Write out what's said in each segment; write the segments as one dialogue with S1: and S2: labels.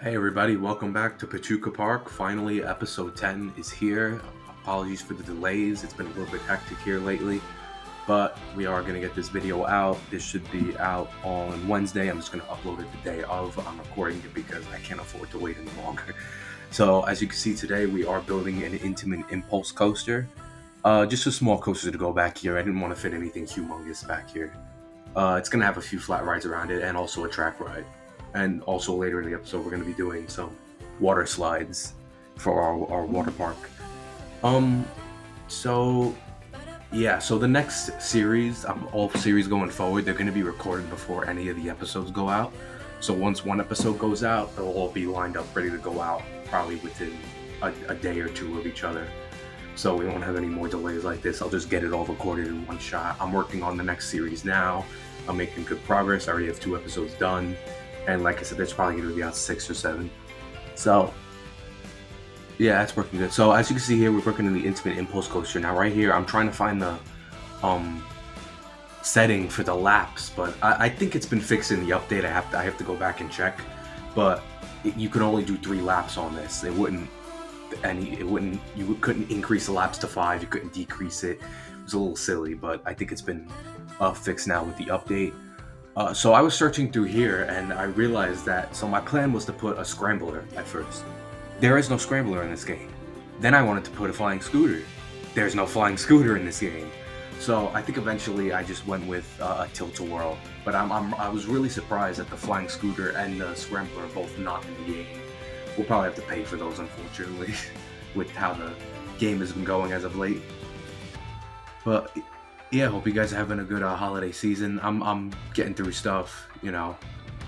S1: Hey everybody, welcome back to Pachuca Park. Finally, episode 10 is here. Apologies for the delays. It's been a little bit hectic here lately, but we are going to get this video out. This should be out on Wednesday. I'm just going to upload it the day of. I'm recording it because I can't afford to wait any longer. So, as you can see today, we are building an Intamin Impulse Coaster. Just a small coaster to go back here. I didn't want to fit anything humongous back here. It's going to have a few flat rides around it and also a track ride. And also later in the episode, we're going to be doing some water slides for our water park. Um, so yeah, so the next series, all series going forward, they're going to be recorded before any of the episodes go out. So once one episode goes out, they'll all be lined up, ready to go out, probably within a day or two of each other. So we won't have any more delays like this. I'll just get it all recorded in one shot. I'm working on the next series now. I'm making good progress. I already have 2 episodes done. And like I said, there's probably going to be out 6 or 7. So, yeah, that's working good. So, as you can see here, we're working in the Intamin Impulse Coaster. Now, right here, I'm trying to find the setting for the laps, but I think it's been fixed in the update. I have to go back and check. But you could only do 3 laps on this. You couldn't increase the laps to 5. You couldn't decrease it. It was a little silly, but I think it's been fixed now with the update. So I was searching through here and I realized that, so my plan was to put a scrambler at first. There is no scrambler in this game. Then I wanted to put a flying scooter. There's no flying scooter in this game. So I think eventually I just went with a tilt-a-whirl. But I was really surprised that the flying scooter and the scrambler are both not in the game. We'll probably have to pay for those, unfortunately, with how the game has been going as of late. But yeah, hope you guys are having a good holiday season. I'm getting through stuff,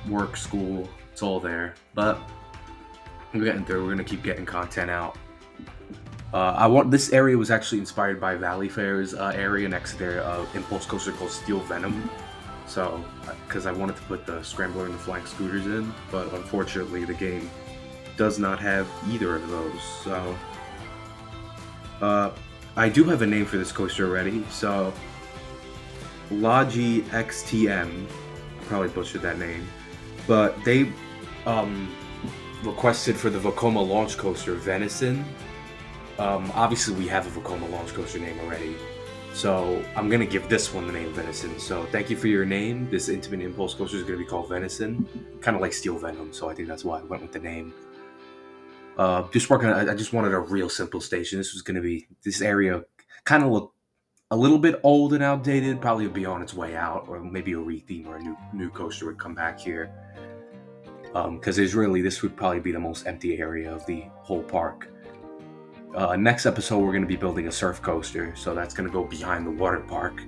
S1: work, school, it's all there. But we're getting through. We're gonna keep getting content out. This area was actually inspired by Valley Fair's area next to their impulse coaster called Steel Venom. So, because I wanted to put the scrambler and the flying scooters in, but unfortunately the game does not have either of those. So, I do have a name for this coaster already. So, Logi XTM, probably butchered that name, but they requested for the Vekoma launch coaster Venison. Obviously, we have a Vekoma launch coaster name already, so I'm gonna give this one the name Venison. So thank you for your name. This Intamin Impulse coaster is gonna be called Venison, kind of like Steel Venom. So I think that's why I went with the name. Just working. I just wanted a real simple station. This area kind of looked a little bit old and outdated, probably would be on its way out, or maybe a retheme or a new coaster would come back here. Because this would probably be the most empty area of the whole park. Next episode, we're going to be building a surf coaster, so that's going to go behind the water park.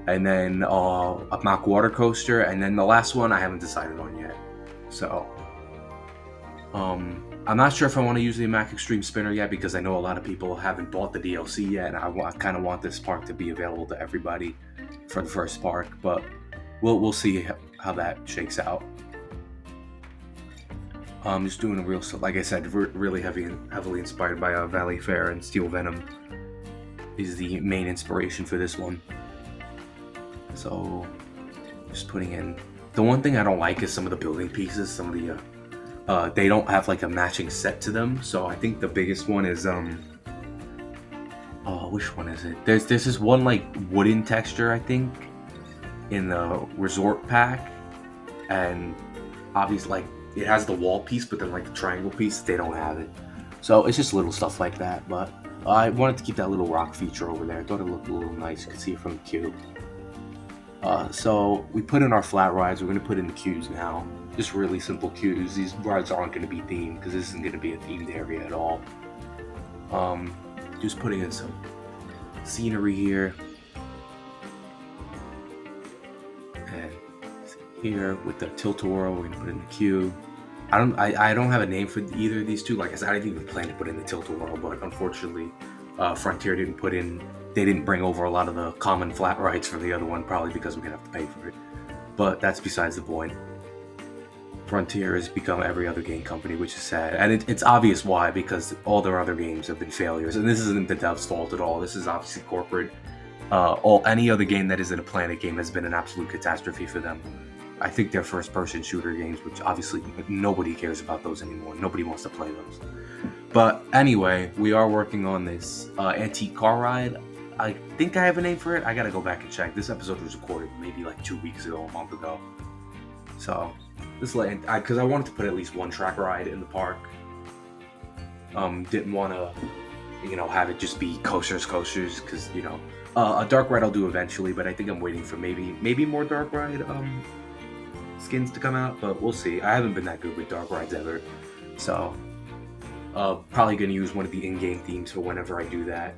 S1: And then a mock water coaster, and then the last one I haven't decided on yet. So, I'm not sure if I want to use the Mac Extreme Spinner yet because I know a lot of people haven't bought the DLC yet, and I kind of want this park to be available to everybody for the first park. But we'll see how that shakes out. I'm just doing like I said, really heavily inspired by Valley Fair, and Steel Venom is the main inspiration for this one. So just putting in. The one thing I don't like is some of the building pieces. Some of the they don't have like a matching set to them. So I think the biggest one is which one is it? There's this one like wooden texture, I think, in the resort pack, and obviously like it has the wall piece, but then like the triangle piece, they don't have it. So it's just little stuff like that. But I wanted to keep that little rock feature over there. I thought it looked a little nice. You could see it from the cube. So we put in our flat rides. We're going to put in the queues now. Just really simple queues. These rides aren't going to be themed because this isn't going to be a themed area at all. Just putting in some scenery here. And here with the tilt-a-whirl, we're going to put in the queue. I don't have a name for either of these two. Like I said, I didn't even plan to put in the tilt-a-whirl, but unfortunately, Frontier they didn't bring over a lot of the common flat rides for the other one, probably because we're going to have to pay for it. But that's besides the point. Frontier has become every other game company, which is sad. And it's obvious why, because all their other games have been failures. And this isn't the devs' fault at all. This is obviously corporate. Any other game that isn't a Planet game has been an absolute catastrophe for them. I think they're first-person shooter games, which obviously nobody cares about those anymore. Nobody wants to play those. But anyway, we are working on this antique car ride. I think I have a name for it. I gotta go back and check. This episode was recorded maybe like 2 weeks ago, a month ago. So this because I wanted to put at least one track ride in the park. Didn't want to, have it just be coasters, because a dark ride I'll do eventually, but I think I'm waiting for maybe more dark ride skins to come out, but we'll see. I haven't been that good with dark rides ever, so probably gonna use one of the in-game themes for whenever I do that,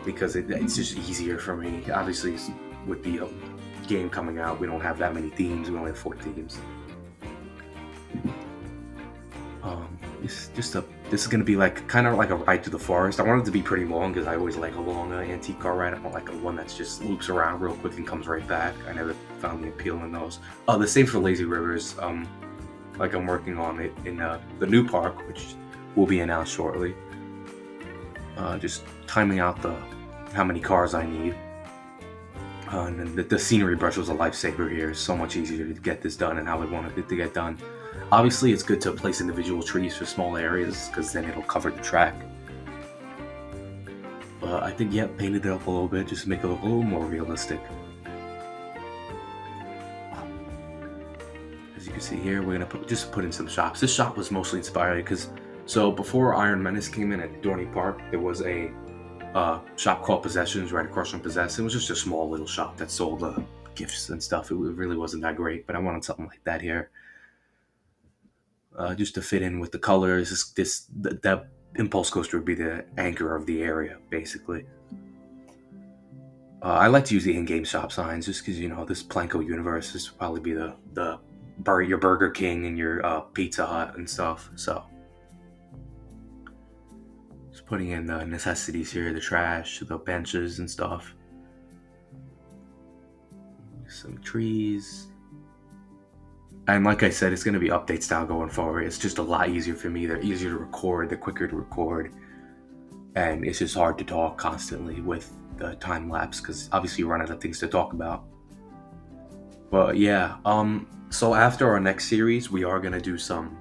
S1: because it's just easier for me. Obviously, with the game coming out, we don't have that many themes. We only have 4 themes. This is gonna be kind of like a ride to the forest. I want it to be pretty long because I always like a long antique car ride. I don't like one that's just loops around real quick and comes right back. I never found the appeal in those. The same for Lazy Rivers. I'm working on it in the new park, which will be announced shortly. Just timing out how many cars I need. And then the scenery brush was a lifesaver here. It's so much easier to get this done and how I wanted it to get done. Obviously, it's good to place individual trees for small areas because then it'll cover the track. But I think, painted it up a little bit just to make it look a little more realistic. As you can see here, we're gonna put in some shops. This shop was mostly inspired so before Iron Menace came in at Dorney Park, there was a shop called Possessions right across from Possess. It was just a small little shop that sold gifts and stuff. It really wasn't that great, but I wanted something like that here. Just to fit in with the colors. That Impulse Coaster would be the anchor of the area, basically. I like to use the in-game shop signs just because, this Planko universe is probably be your Burger King and your Pizza Hut and stuff, so. Just putting in the necessities here, the trash, the benches and stuff. Some trees. And like I said, it's going to be update style going forward. It's just a lot easier for me. They're easier to record. They're quicker to record. And it's just hard to talk constantly with the time lapse because obviously you run out of things to talk about. But yeah, so after our next series, we are going to do some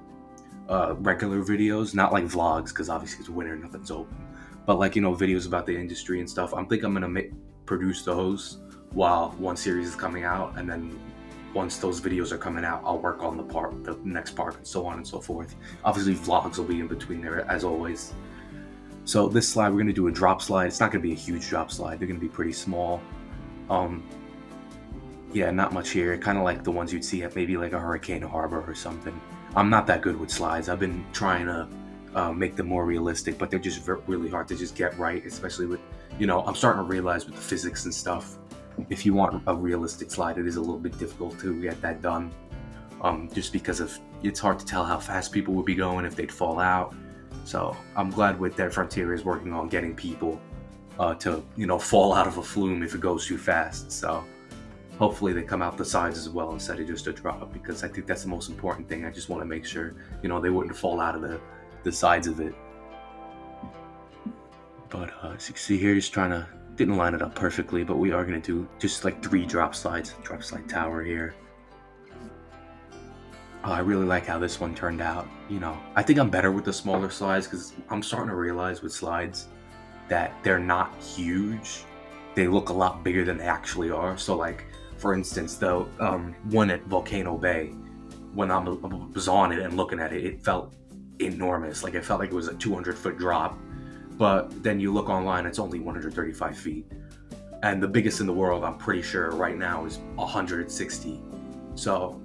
S1: regular videos. Not like vlogs because obviously it's winter, nothing's open. But videos about the industry and stuff. I'm going to produce those while one series is coming out, and then once those videos are coming out, I'll work on the next park, and so on and so forth. Obviously, vlogs will be in between there, as always. So this slide, we're going to do a drop slide. It's not going to be a huge drop slide. They're going to be pretty small. Not much here. Kind of like the ones you'd see at maybe like a Hurricane Harbor or something. I'm not that good with slides. I've been trying to make them more realistic, but they're just really hard to just get right, especially with, I'm starting to realize with the physics and stuff, if you want a realistic slide, it is a little bit difficult to get that done. Just because it's hard to tell how fast people would be going if they'd fall out. So I'm glad with that Frontier is working on getting people to, fall out of a flume if it goes too fast. So hopefully they come out the sides as well instead of just a drop, because I think that's the most important thing. I just want to make sure, they wouldn't fall out of the sides of it. But as you can see here, just didn't line it up perfectly, but we are going to do just like 3 drop slide tower here. I really like how this one turned out. I think I'm better with the smaller slides because I'm starting to realize with slides that they're not huge. They look a lot bigger than they actually are. So for instance, the one at Volcano Bay, when I was on it and looking at it, it felt enormous. It felt like it was a 200-foot drop. But then you look online, it's only 135 feet. And the biggest in the world, I'm pretty sure right now, is 160. So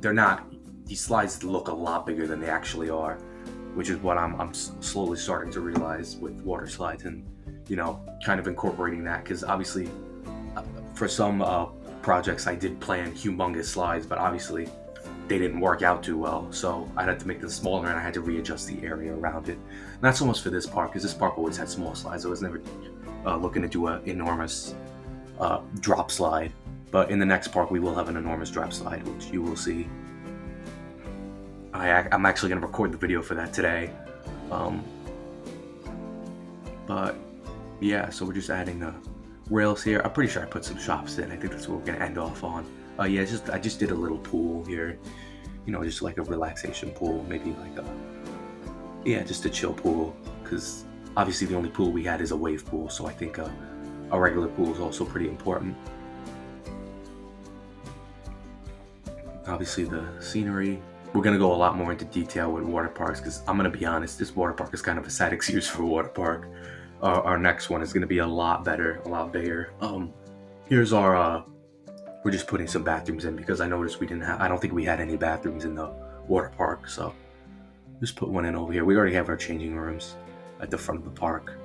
S1: these slides look a lot bigger than they actually are, which is what I'm slowly starting to realize with water slides and, kind of incorporating that. Because obviously, for some projects, I did plan humongous slides, but obviously they didn't work out too well, so I had to make them smaller and I had to readjust the area around it. Not so much for this park, because this park always had small slides. I was never looking to do an enormous drop slide, but in the next park we will have an enormous drop slide, which you will see. I'm actually going to record the video for that today. But yeah, so we're just adding the rails here. I'm pretty sure I put some shops in. I think that's what we're going to end off on. Yeah, I just did a little pool here. Just like a relaxation pool, maybe like just a chill pool. Because obviously the only pool we had is a wave pool, so I think a regular pool is also pretty important. Obviously the scenery. We're gonna go a lot more into detail with water parks because I'm gonna be honest, this water park is kind of a sad excuse for a water park. Our next one is gonna be a lot better, a lot bigger. Here's our we're just putting some bathrooms in because I noticed I don't think we had any bathrooms in the water park, so just put one in over here. We already have our changing rooms at the front of the park.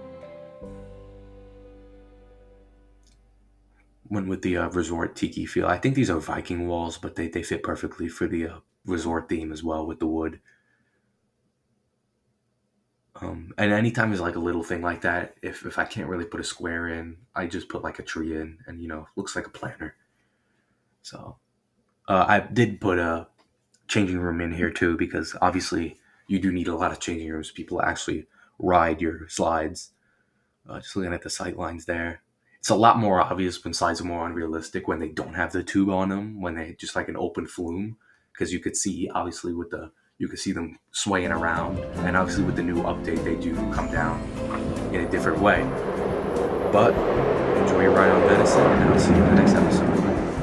S1: One with the resort tiki feel. I think these are Viking walls, but they fit perfectly for the resort theme as well with the wood. And anytime there's like a little thing like that, if I can't really put a square in, I just put like a tree in, and looks like a planter. So I did put a changing room in here too because obviously you do need a lot of changing rooms. People actually ride your slides. Just looking at the sight lines there, it's a lot more obvious when slides are more unrealistic when they don't have the tube on them, when they just like an open flume, because you could see obviously you could see them swaying around, and obviously with the new update they do come down in a different way. But enjoy your ride on Venison, and I'll see you in the next episode.